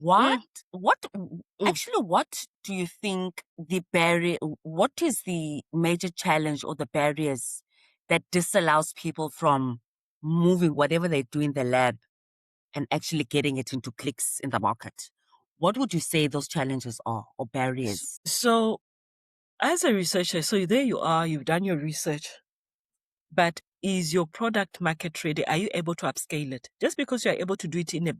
What, Mm, what, mm. actually, what do you think what is the major challenge or the barriers that disallows people from moving whatever they do in the lab and actually getting it into clicks in the market? What would you say those challenges are or barriers? So, as a researcher, so there you are, you've done your research, but is your product market ready? Are you able to upscale it? Just because you're able to do it in a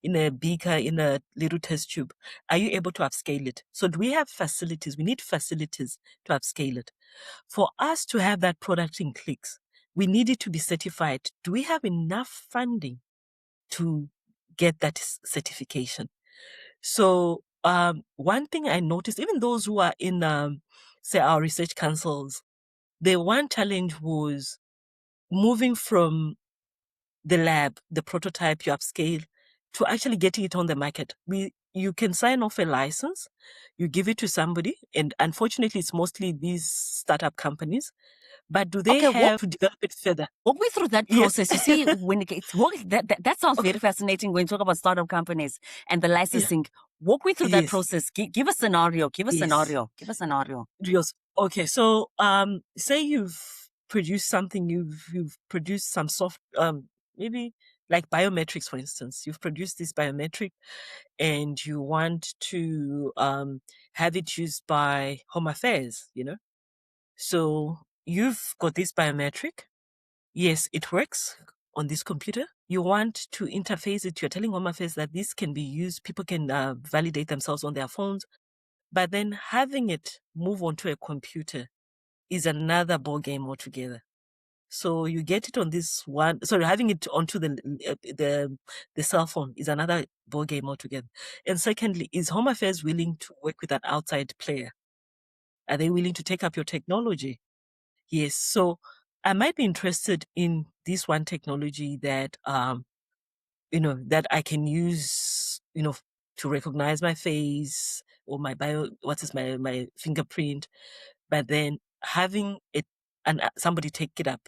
in a beaker, in a little test tube, are you able to upscale it? So do we have facilities? We need facilities to upscale it. For us to have that product in clicks, we need it to be certified. Do we have enough funding to get that certification? So one thing I noticed, even those who are in say our research councils, the one challenge was moving from the lab, the prototype you upscale, to actually getting it on the market. You can sign off a license, you give it to somebody, and unfortunately it's mostly these startup companies, but do they Okay, have to develop it further? walk me through that Yes. process. You see, when it gets, that sounds Okay. very fascinating when you talk about startup companies and the Yeah. licensing. Walk me through that Yes. process. Give a scenario. Give a Yes. scenario. Give a scenario. Yes. Okay. So say you've produced something, you've produced some soft maybe like biometrics, for instance. You've produced this biometric and you want to have it used by Home Affairs, So you've got this biometric. Yes, it works on this computer. You want to interface it. You're telling Home Affairs that this can be used. People can validate themselves on their phones. But then having it move onto a computer is another ball game altogether. So you get it on this one. Sorry, having it onto the cell phone is another ball game altogether. And secondly, is Home Affairs willing to work with an outside player? Are they willing to take up your technology? Yes. So I might be interested in this one technology that that I can use, to recognize my face or my fingerprint, but then having it and somebody take it up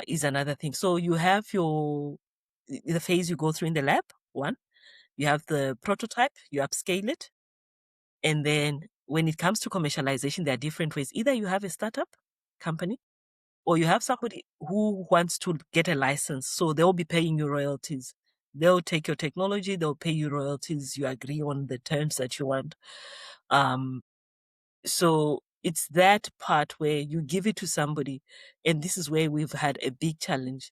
is another thing. So you have the phase you go through in the lab, one, you have the prototype, you upscale it, and then when it comes to commercialization, there are different ways. Either you have a startup company or you have somebody who wants to get a license, so they'll be paying you royalties. They'll take your technology, they'll pay you royalties, you agree on the terms that you want. So it's that part where you give it to somebody, and this is where we've had a big challenge.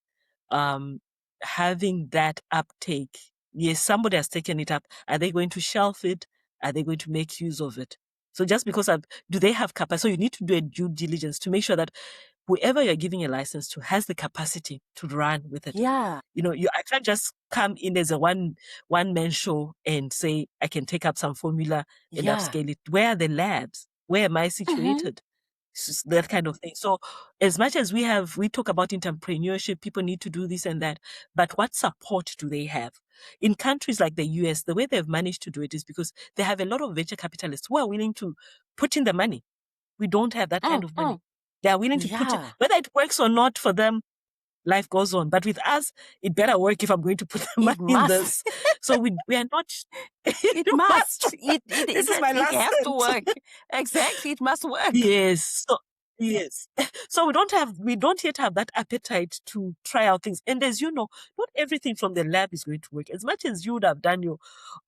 Having that uptake. Yes, somebody has taken it up. Are they going to shelf it? Are they going to make use of it? So just because do they have capacity? So you need to do a due diligence to make sure that whoever you're giving a license to has the capacity to run with it. Yeah. I can't just come in as a one man show and say I can take up some formula and Yeah. upscale it. Where are the labs? Where am I Mm-hmm. situated? That kind of thing. So as much as we talk about entrepreneurship, people need to do this and that, but what support do they have? In countries like the US, the way they've managed to do it is because they have a lot of venture capitalists who are willing to put in the money. We don't have that kind of money. They are willing to put it, Yeah. whether it works or not for them, life goes on. But with us, it better work if I'm going to put the money It in must. this. So we are not. It must. This is my It last has to cent. work. Exactly. It must work. Yes. So, yes. So we don't yet have that appetite to try out things. And as you know, not everything from the lab is going to work. As much as you would have done your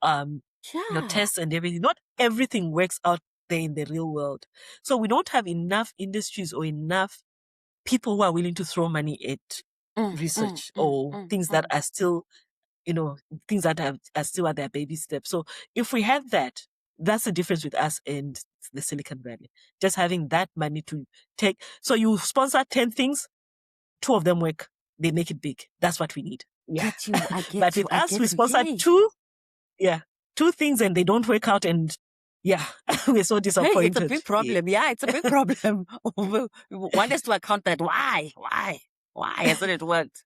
Yeah. tests and everything, not everything works out there in the real world. So we don't have enough industries or enough people who are willing to throw money at research or things that are still, things that are still at their baby steps. So if we had that, that's the difference with us and the Silicon Valley. Just having that money to take. So you sponsor 10 things, 2 of them work, they make it big. That's what we need. Yeah. Get you. I get But you. with I us, we get you. sponsor Yay. 2, yeah, 2 things and they don't work out and yeah, we're so disappointed. Hey, it's a big problem. Yeah, it's a big problem. One has to account that why hasn't it worked?